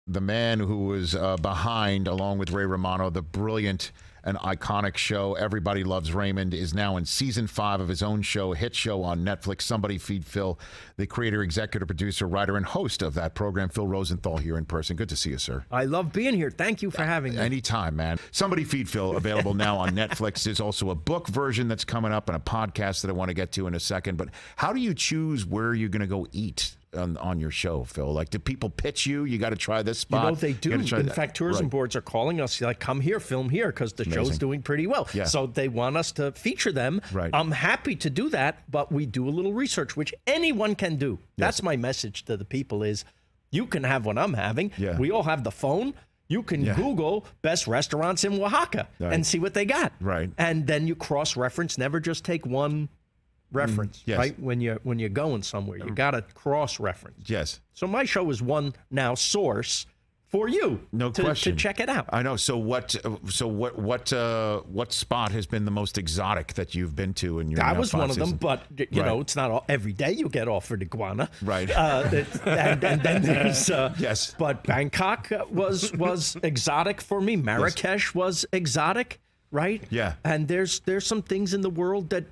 the man who was behind, along with Ray Romano, the brilliant and iconic show Everybody Loves Raymond, is now in season 5 of his own show, a hit show on Netflix, Somebody Feed Phil, the creator, executive producer, writer, and host of that program, Phil Rosenthal, here in person. Good to see you, sir. I love being here. Thank you for having me. Anytime, man. Somebody Feed Phil, available now on Netflix. There's also a book version that's coming up and a podcast that I want to get to in a second. But how do you choose where you're going to go eat on your show, Phil? Like, do people pitch you? You got to try this spot. You know, they do. In fact, tourism boards are calling us, like, come here, film here, because the show's doing pretty well. Yeah. So they want us to feature them. Right. I'm happy to do that, but we do a little research, which anyone can do. That's my message to the people is, you can have what I'm having. Yeah. We all have the phone. You can Google best restaurants in Oaxaca and see what they got. Right. And then you cross-reference. Never just take one reference, right? When you're going somewhere, you got to cross-reference. Yes. So my show is one now source for you. No question. To check it out. I know. So what spot has been the most exotic that you've been to in your? That was one of them, season? but you know, it's not every day you get offered iguana. Right. And then there's yes. But Bangkok was exotic for me. Marrakesh was exotic, right? Yeah. And there's some things in the world that,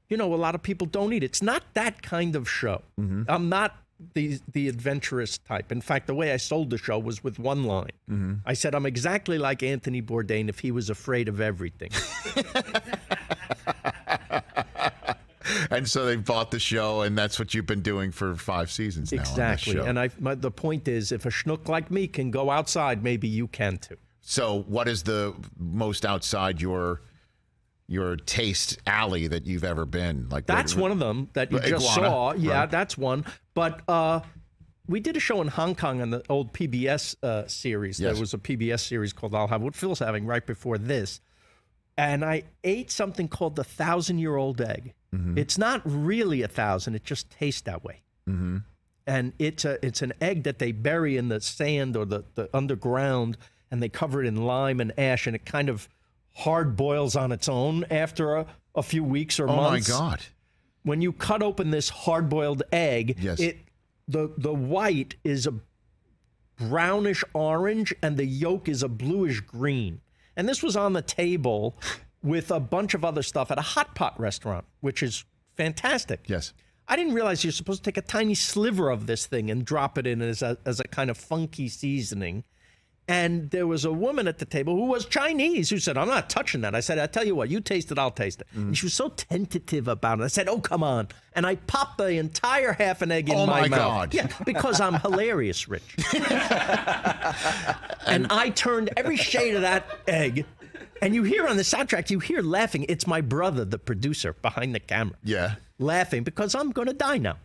you know, a lot of people don't eat. It's not that kind of show. Mm-hmm. I'm not the adventurous type. In fact, the way I sold the show was with one line. Mm-hmm. I said, I'm exactly like Anthony Bourdain if he was afraid of everything. And so they bought the show, and that's what you've been doing for 5 seasons now. Exactly. On this show. And the point is, if a schnook like me can go outside, maybe you can too. So what is the most outside your taste alley that you've ever been? Like that's one of them that you just saw. Yeah, right. That's one. But we did a show in Hong Kong on the old PBS series. Yes. There was a PBS series called I'll Have What Phil's Having right before this. And I ate something called the 1,000-year-old egg. Mm-hmm. It's not really 1,000. It just tastes that way. Mm-hmm. And it's an egg that they bury in the sand or the underground, and they cover it in lime and ash, and it kind of hard boils on its own after a few weeks or months. Oh, my God. When you cut open this hard-boiled egg, yes. the white is a brownish orange, and the yolk is a bluish green. And this was on the table with a bunch of other stuff at a hot pot restaurant, which is fantastic. Yes. I didn't realize you're supposed to take a tiny sliver of this thing and drop it in as a kind of funky seasoning. And there was a woman at the table who was Chinese who said, I'm not touching that. I said, I tell you what, you taste it, I'll taste it. And she was so tentative about it. I said, oh, come on. And I popped the entire half an egg in my mouth. Oh, my God. Yeah, because I'm hilarious, Rich. And I turned every shade of that egg. And you hear on the soundtrack, you hear laughing. It's my brother, the producer, behind the camera. Yeah. Laughing because I'm going to die now.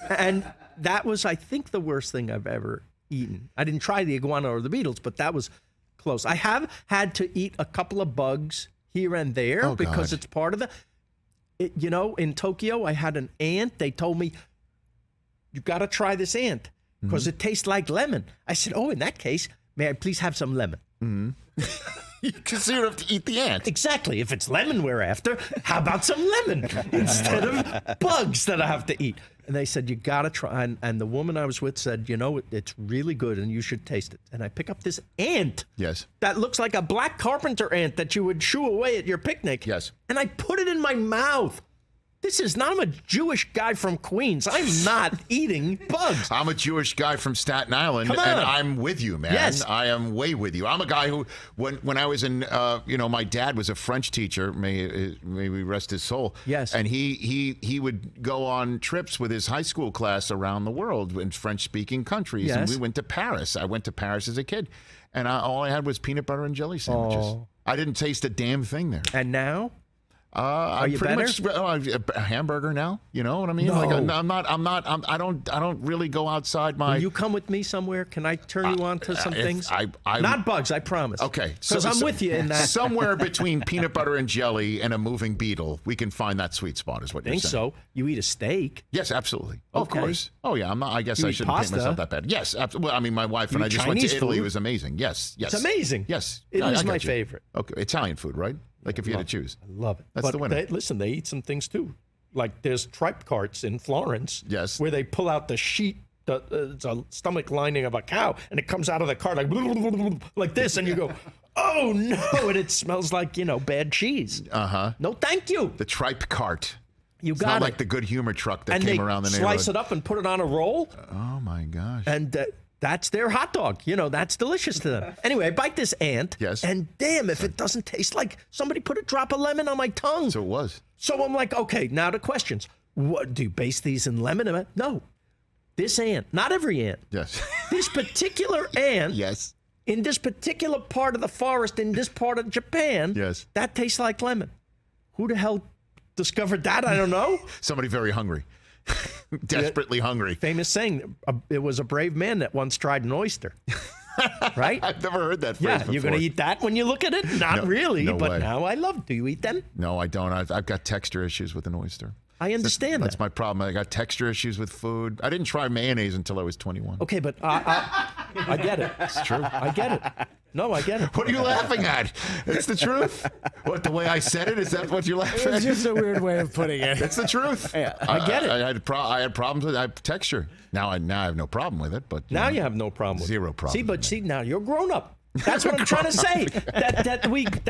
And that was, I think, the worst thing I've ever eaten. I didn't try the iguana or the beetles, but that was close. I have had to eat a couple of bugs here and there because it's part of you know, in Tokyo, I had an ant. They told me, you got to try this ant because it tastes like lemon. I said, oh, in that case, may I please have some lemon? Mm-hmm. Because you have to eat the ant. Exactly. If it's lemon we're after, how about some lemon instead of bugs that I have to eat? And they said, you got to try. And the woman I was with said, you know, it's really good and you should taste it. And I pick up this ant. Yes. That looks like a black carpenter ant that you would shoo away at your picnic. Yes. And I put it in my mouth. I'm a Jewish guy from Queens. I'm not eating bugs. I'm a Jewish guy from Staten Island, and I'm with you, man. Yes. I am way with you. I'm a guy who, when I was in, my dad was a French teacher, may we rest his soul. Yes. And he would go on trips with his high school class around the world in French-speaking countries. Yes. And we went to Paris. I went to Paris as a kid, and all I had was peanut butter and jelly sandwiches. Oh. I didn't taste a damn thing there. And now? Are you pretty much a hamburger now? You know what I mean? No. Like I don't really go outside my. Will you come with me somewhere? Can I turn you on to some things? Not bugs, I promise. Okay, because I'm with you in that. Somewhere between peanut butter and jelly and a moving beetle, we can find that sweet spot. Is what you're saying? So. You eat a steak? Yes, absolutely. Okay. Of course. Oh yeah, I'm not. I guess I shouldn't paint pasta? myself that bad. Yes, well, I mean, my wife and I just went to Italy. Food? It was amazing. Yes. It's amazing. Yes, it is my favorite. Okay, Italian food, right? Like if you had to choose. I love it. That's the winner. Listen, they eat some things too. Like there's tripe carts in Florence. Yes. Where they pull out the sheet it's a stomach lining of a cow, and it comes out of the cart like this, and you go, oh no, and it smells like, bad cheese. No, thank you. The tripe cart. You It's got not it. like the good humor truck that And came they around the slice neighborhood. it up and put it on a roll. Oh my gosh. And that's their hot dog. That's delicious to them. Anyway, I bite this ant. Yes. And damn, if it doesn't taste like somebody put a drop of lemon on my tongue. So it was. So I'm like, okay, now the questions. What do you base these in lemon? No. This ant, not every ant. Yes. This particular ant. Yes. In this particular part of the forest, in this part of Japan. Yes. That tastes like lemon. Who the hell discovered that? I don't know. Somebody very hungry. Desperately hungry. Famous saying, it was a brave man that once tried an oyster. Right? I've never heard that phrase before. You're going to eat that when you look at it? Not really, no but way. now I love. Do you eat them? No, I don't. I've got texture issues with an oyster. I understand That's that. my problem. I got texture issues with food. I didn't try mayonnaise until I was 21. Okay, but I get it. It's true. I get it. No, I get it. What are you laughing at? It's the truth. What, the way I said it? Is that what you're laughing It's at? just a weird way of putting it. It's the truth. Yeah. I get it. I had problems with texture. Now I have no problem with it. But Now you have no problem with Zero it. problem. See, now you're grown up. That's what I'm trying to say. That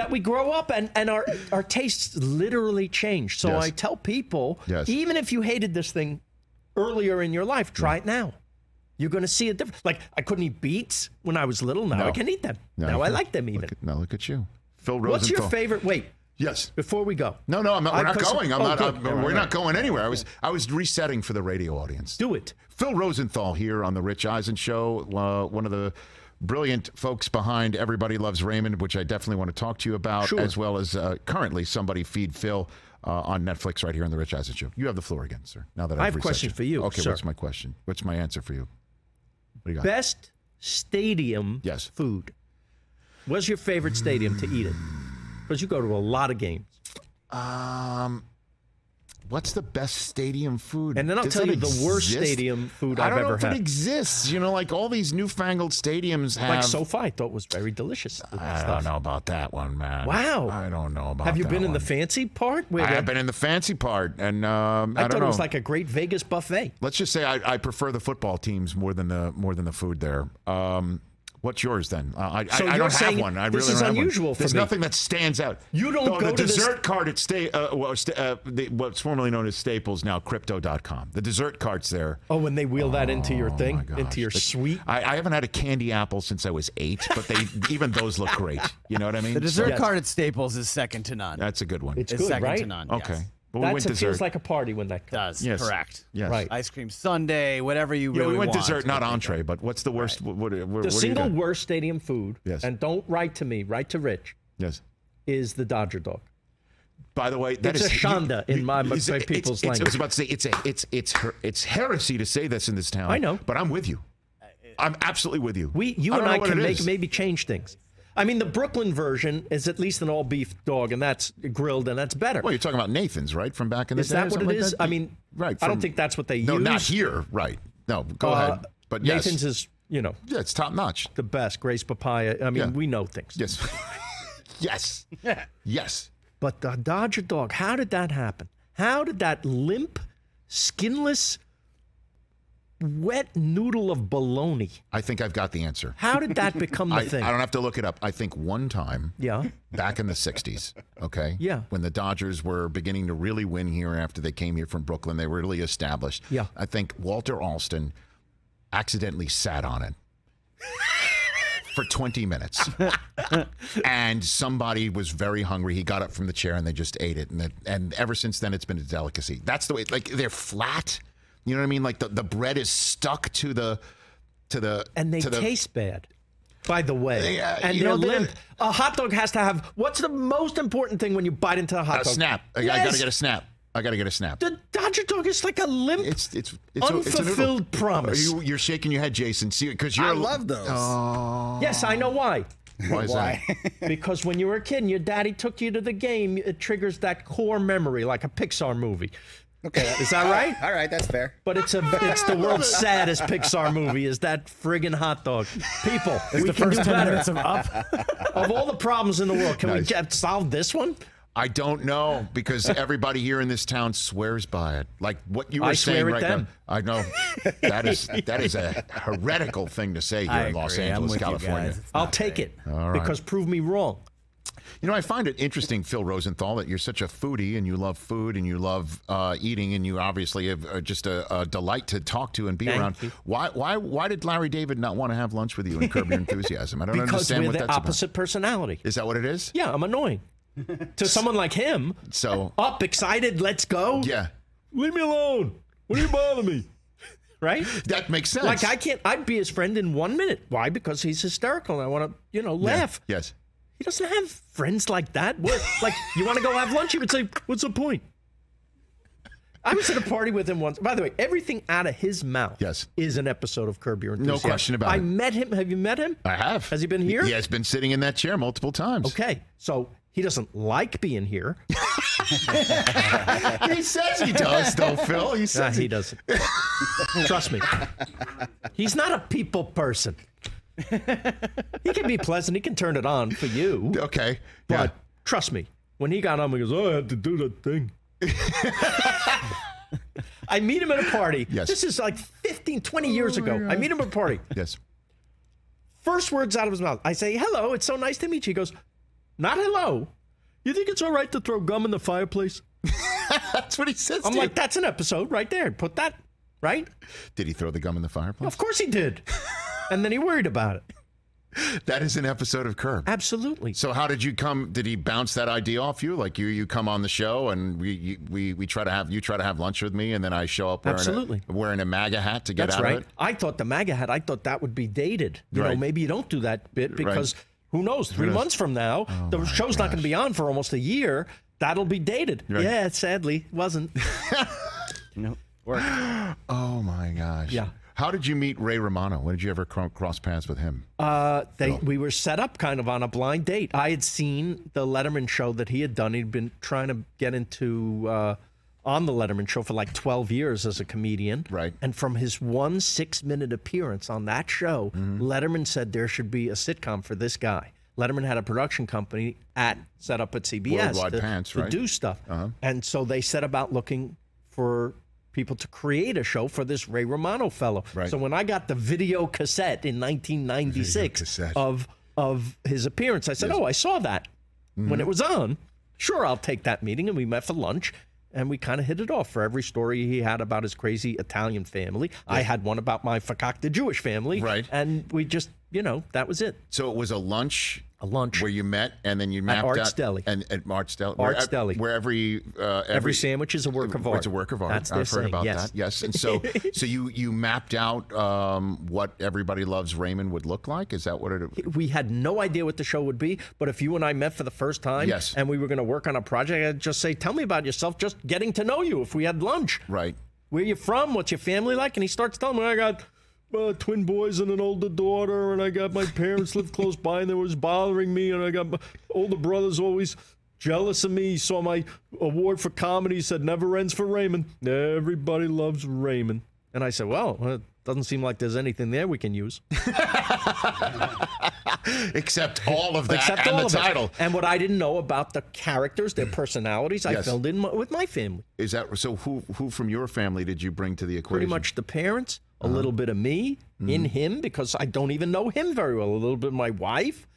we grow up and our tastes literally change. So Yes. I tell people, Yes. even if you hated this thing earlier in your life, try it now. You're going to see a difference. Like, I couldn't eat beets when I was little. Now No. I can eat them. No, now I look- like them even. Look at you. Phil Rosenthal. What's your favorite? Wait, Yes. before we go. No, I'm not, we're not 'cause- going. good. We're not going anywhere. I was resetting for the radio audience. Do it. Phil Rosenthal here on the Rich Eisen Show, one of the brilliant folks behind Everybody Loves Raymond, which I definitely want to talk to you about, Sure. as well as currently Somebody Feed Phil on Netflix right here on the Rich Eisen Show. You have the floor again, sir. Now that I I've have a reset question for you, Okay, sir. what's my question? What's my answer for you? What do you got? Best stadium Yes. food. What's your favorite stadium to eat it? Because you go to a lot of games. What's the best stadium food? And then I'll Does tell it you the worst exist? stadium food I I've don't know ever if had. it exists. Like all these newfangled stadiums have. Like SoFi, I thought was very delicious. I don't know about that one, man. Wow. I don't know about that. Have you been in the one. fancy part? I have been in the fancy part, and I thought don't it know. was like a great Vegas buffet. Let's just say I prefer the football teams more than the food there. What's yours then? I So don't you're have saying one. I this really is don't have one. unusual for There's me. nothing that stands out. You don't Though go the to this- dessert cart at what's formerly known as Staples, now Crypto.com. The dessert cart's there. Oh, when they wheel that into your my thing, gosh. into your suite. I haven't had a candy apple since I was 8, but even those look great. You know what I mean? The dessert Yes. cart at Staples is second to none. That's a good one. It's It's good, second right? to none. Okay. Yes. But we went It feels dessert. like a party when that comes. Does. Yes. Correct. Yes. Right. Ice cream sundae, whatever you Yeah, really we went want. dessert, not entree. But what's the worst? What do The you single got? worst stadium food, Yes. and don't write to me, write to Rich, Yes. is the Dodger dog. By the way, that It's is a shonda in my people's I language. was about to say it's heresy to say this in this town. I know. but I'm with you. I'm absolutely with you. You I and don't know I what can it is. maybe change things. I mean, the Brooklyn version is at least an all beef dog, and that's grilled, and that's better. Well, you're talking about Nathan's, right? From back in the Is day. that or what something it like is? that? I mean, right? I don't from- think that's what they No, use. not here. Right? No, go ahead. But yes, Nathan's is, yeah, it's top notch. the best. Grace Papaya. I mean, Yeah. we know things. Yes, yes, yes. But the Dodger dog, how did that happen? How did that limp, skinless, wet noodle of bologna, I think I've got the answer. how did that become the I thing? don't have to look it up. I think one time. Yeah. Back in the 60s, okay? Yeah. When the Dodgers were beginning to really win here after they came here from Brooklyn, they were really established. Yeah. I think Walter Alston accidentally sat on it for 20 minutes. And somebody was very hungry. He got up from the chair and they just ate it. And ever since then, it's been a delicacy. That's the way, like, they're flat. You know what I mean? Like the bread is stuck to the And they to the, taste bad, by the way. And you they're know, they're- limp. A hot dog has to have, what's the most important thing when you bite into a hot a dog? snap. I Yes. gotta get a snap. I gotta get a snap. The Dodger dog is like a limp, It's unfulfilled promise. You're shaking your head, Jason. See, because you're. I love those. Yes, I know why. Why is that? Because when you were a kid and your daddy took you to the game, it triggers that core memory, like a Pixar movie. Okay. Is that right? All right, that's fair. But it's the world's saddest Pixar movie is that friggin' hot dog. People, we The can first do 10 better. minutes of Up. Of all the problems in the world, can we Nice. solve this one? I don't know, because everybody here in this town swears by it. Like what you were saying swear at right them. now. I know that is a heretical thing to say here I in Los agree. I'm Angeles, with you California. guys. It's I'll not take great. it right. because prove me wrong. You know, I find it interesting, Phil Rosenthal, that you're such a foodie and you love food and you love eating, and you obviously have just a delight to talk to and be Thank around. you. Why did Larry David not want to have lunch with you and Curb Your Enthusiasm? I don't Because understand we're what the that's opposite personality. about. Is that what it is? Yeah, I'm annoying. To someone like him, So up, excited, let's go. yeah, Leave me alone. What do you bother me? Right? that makes sense. Like I'd be his friend in 1 minute. Why? Because he's hysterical and I want to, laugh. Yes. He doesn't have friends like that. What? Like, you want to go have lunch? He would say, what's the point? I was at a party with him once. By the way, everything out of his mouth is an episode of Curb Your Enthusiasm. No question about it. I met him. Have you met him? I have. Has he been here? He has been sitting in that chair multiple times. Okay. So he doesn't like being here. He says he does, though, Phil. He Nah, says he doesn't. Trust me. He's not a people person. He can be pleasant. He can turn it on for you. Okay. But trust me, when he got on, he goes, oh, I had to do that thing. I meet him at a party. Yes. This is like 15, 20 years ago. I meet him at a party. Yes. First words out of his mouth. I say, hello, it's so nice to meet you. He goes, not hello. You think it's all right to throw gum in the fireplace? That's what he says. I'm to like, you. that's an episode right there. Put that, right? Did he throw the gum in the fireplace? Of course he did. And then he worried about it. That is an episode of Curb. Absolutely. So how did you come? Did he bounce that idea off you? Like you come on the show and we try to have lunch with me, and then I show up wearing a MAGA hat to get That's out right. of it. I thought the MAGA hat, I thought that would be dated. You know, Right. maybe you don't do that bit because who knows? 3 knows? months from now, the show's not going to be on for almost a year. That'll be dated. Right. Yeah, sadly, it wasn't. Work. Oh my gosh. Yeah. How did you meet Ray Romano? When did you ever cross paths with him? We were set up kind of on a blind date. I had seen the Letterman show that he had done. He'd been trying to get into on the Letterman show for like 12 years as a comedian. Right. And from his 1 6-minute appearance on that show, Letterman said there should be a sitcom for this guy. Letterman had a production company set up at CBS Worldwide Pants, to right? do stuff. And so they set about looking for people to create a show for this Ray Romano fellow. Right. So when I got the video cassette in 1996 of his appearance, I said, oh, I saw that when it was on. Sure, I'll take that meeting. And we met for lunch. And we kind of hit it off. For every story he had about his crazy Italian family, I had one about my fakakta Jewish family. Right. And we just, that was it. So it was a lunch. A lunch. Where you met, and then you mapped Art's out Deli. and at Art's Deli. Art's Deli. Where every sandwich is a work of art. It's a work of art. That's I've their heard saying, about yes. that. Yes. And so you mapped out what Everybody Loves Raymond would look like. Is that what it? We had no idea what the show would be, but if you and I met for the first time, Yes. and we were going to work on a project, I'd just say, "Tell me about yourself." Just getting to know you. If we had lunch, Right. Where you from? What's your family like? And he starts telling me, I got twin boys and an older daughter, and I got my parents lived close by, and they was bothering me, and I got my older brothers always jealous of me. He saw my award for comedy. He said, never ends for Raymond. Everybody loves Raymond. And I said, well, it doesn't seem like there's anything there we can use. Except all of that Except and all the of it. title. And what I didn't know about the characters, their personalities, I Yes. filled in with my family. Is that so? Who from your family did you bring to the equation? Pretty much the parents, a little bit of me in him, because I don't even know him very well. A little bit of my wife.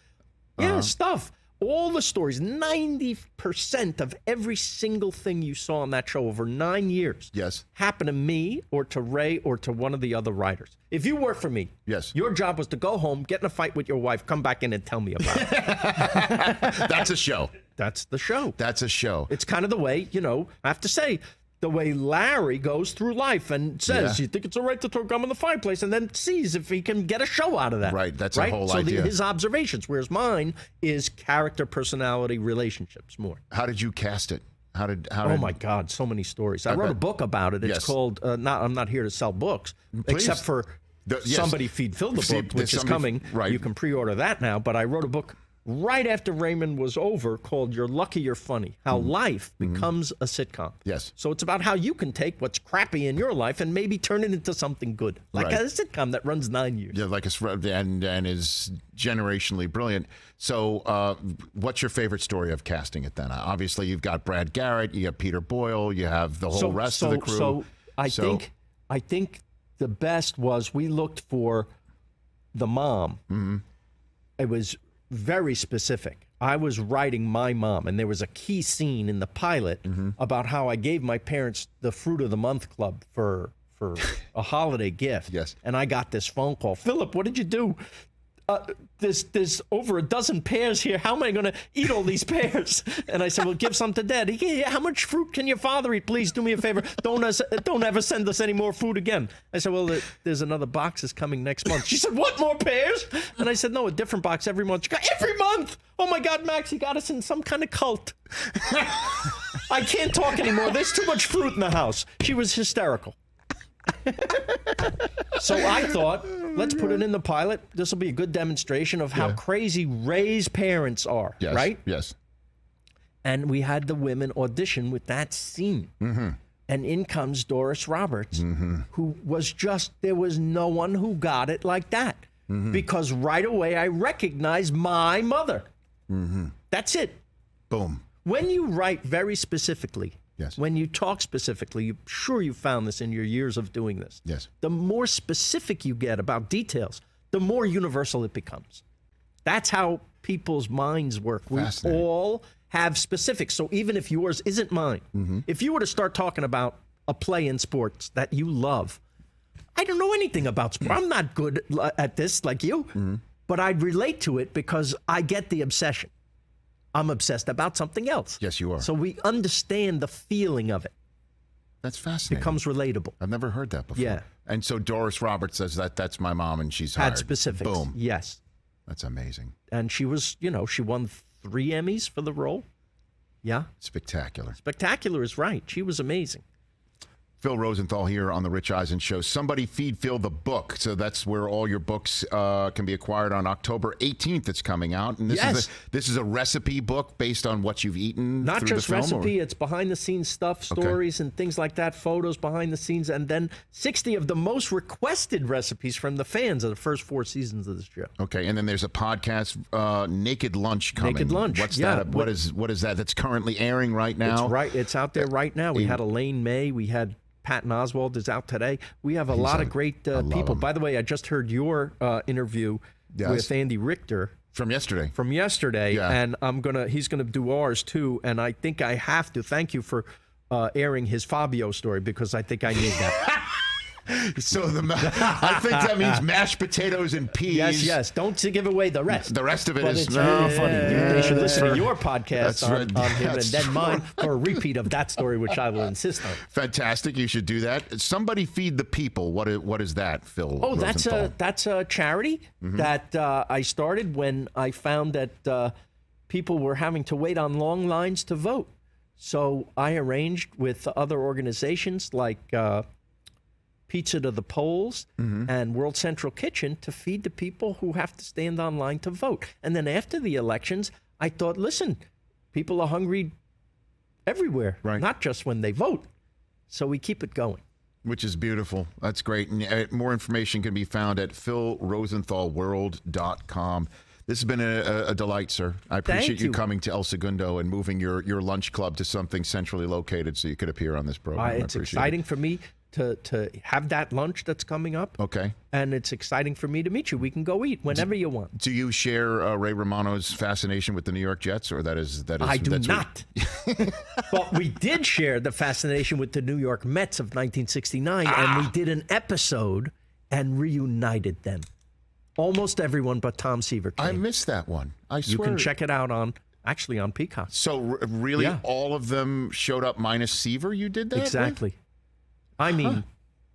Yeah, stuff. All the stories, 90% of every single thing you saw on that show over 9 years Yes. happened to me or to Ray or to one of the other writers. If you work for me, Yes. your job was to go home, get in a fight with your wife, come back in and tell me about it. That's a show. That's the show. That's a show. It's kind of the way, I have to say, the way Larry goes through life and says, Yeah. you think it's all right to throw gum in the fireplace, and then sees if he can get a show out of that. Right, that's a whole idea. His observations, whereas mine is character, personality, relationships more. How did you cast it? Oh my God, so many stories. I wrote a book about it. It's Yes. called, I'm not here to sell books, except for Yes. Somebody Feed Phil the See, book, which is somebody- coming. right. You can pre-order that now, but I wrote a book right after Raymond was over called You're Lucky You're Funny, how life becomes a sitcom. Yes. So it's about how you can take what's crappy in your life and maybe turn it into something good. Like Right. a sitcom that runs 9 years. Yeah, like and is generationally brilliant. So, what's your favorite story of casting it then? Obviously, you've got Brad Garrett, you have Peter Boyle, you have the whole rest of the crew. So I think the best was we looked for the mom. It was very specific. I was writing my mom, and there was a key scene in the pilot about how I gave my parents the Fruit of the Month Club for a holiday gift. Yes. And I got this phone call. Philip, what did you do? There's over a dozen pears here. How am I going to eat all these pears? And I said, well, give some to Dad. How much fruit can your father eat? Please do me a favor. Don't ever send us any more food again. I said, well, there's another box is coming next month. She said, what, more pears? And I said, no, a different box every month. She goes, every month? Oh, my God, Max, you got us in some kind of cult. I can't talk anymore. There's too much fruit in the house. She was hysterical. So I thought, let's put it in the pilot. This will be a good demonstration of how crazy Ray's parents are, Yes, right? Yes. And we had the women audition with that scene. And in comes Doris Roberts, who was there was no one who got it like that. Because right away I recognized my mother. That's it. Boom. When you write very specifically, Yes. when you talk specifically, I'm sure you found this in your years of doing this. Yes. The more specific you get about details, the more universal it becomes. That's how people's minds work. We Fascinating. all have specifics. So even if yours isn't mine, if you were to start talking about a play in sports that you love, I don't know anything about sport. I'm not good at this like you, but I'd relate to it because I get the obsession. I'm obsessed about something else. Yes, you are. So we understand the feeling of it. That's fascinating. Becomes relatable. I've never heard that before. Yeah. And so Doris Roberts says that's my mom and she's hired. Had specifics. Boom. Yes. That's amazing. And she was, she won 3 Emmys for the role. Yeah. Spectacular. Spectacular is right. She was amazing. Phil Rosenthal here on the Rich Eisen Show. Somebody feed Phil the book. So that's where all your books can be acquired on October 18th. It's coming out. And this is a recipe book based on what you've eaten. Not through just the film, recipe, it's behind the scenes stuff, stories and things like that, photos behind the scenes, and then 60 of the most requested recipes from the fans of the first 4 seasons of this show. Okay, and then there's a podcast, Naked Lunch, coming. Naked Lunch. What's that? What is that? That's currently airing right now. It's right. It's out there right now. We had Elaine May. We had Patton Oswalt is out today. We have a lot of great people. By the way, I just heard your interview with Andy Richter from yesterday. And he's gonna do ours too. And I think I have to thank you for airing his Fabio story because I think I need that. So I think that means mashed potatoes and peas. Yes. Don't give away the rest. The rest of it is funny. Yeah, they should listen to your podcast on him and then right. mine for a repeat of that story, which I will insist on. Fantastic. You should do that. Somebody Feed the People. What is that, Phil? Oh, Rosenthal? that's a charity that I started when I found that people were having to wait on long lines to vote. So I arranged with other organizations like Pizza to the Polls and World Central Kitchen to feed the people who have to stand online to vote. And then after the elections, I thought, listen, people are hungry everywhere, not just when they vote. So we keep it going. Which is beautiful. That's great. And more information can be found at philrosenthalworld.com. This has been a delight, sir. I appreciate you coming to El Segundo and moving your lunch club to something centrally located so you could appear on this program. It's exciting for me to have that lunch that's coming up. Okay. And it's exciting for me to meet you. We can go eat whenever you want. Do you share Ray Romano's fascination with the New York Jets, or that is? I do not. But we did share the fascination with the New York Mets of 1969, and we did an episode and reunited them. Almost everyone but Tom Seaver came. I missed that one. I swear. You can check it out on Peacock. So really, all of them showed up minus Seaver? You did that? Exactly. With? I mean,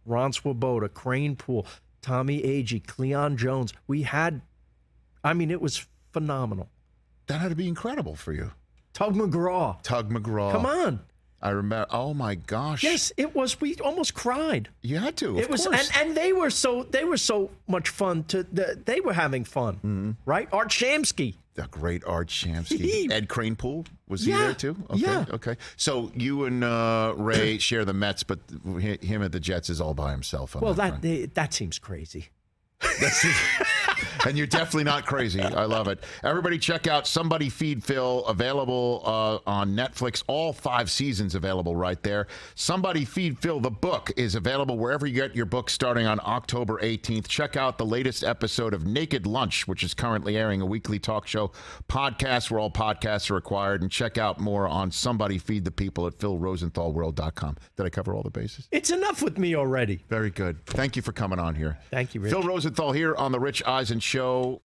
Ron Swoboda, Crane Poole, Tommy Agee, Cleon Jones. It was phenomenal. That had to be incredible for you. Tug McGraw. Come on. I remember. Oh my gosh. Yes, it was. We almost cried. You had to. It was, and they were so much fun. They were having fun, right? Art Shamsky. The great Art Shamsky. Ed Kranepool, was he there too? Okay, yeah. Okay. So you and Ray share the Mets, but him at the Jets is all by himself. Well, that seems crazy. And you're definitely not crazy. I love it. Everybody check out Somebody Feed Phil, available on Netflix. All 5 seasons available right there. Somebody Feed Phil, the book, is available wherever you get your books starting on October 18th. Check out the latest episode of Naked Lunch, which is currently airing, a weekly talk show podcast where all podcasts are required. And check out more on Somebody Feed the People at philrosenthalworld.com. Did I cover all the bases? It's enough with me already. Very good. Thank you for coming on here. Thank you, Rich. Phil Rosenthal here on the Rich Eisen Show.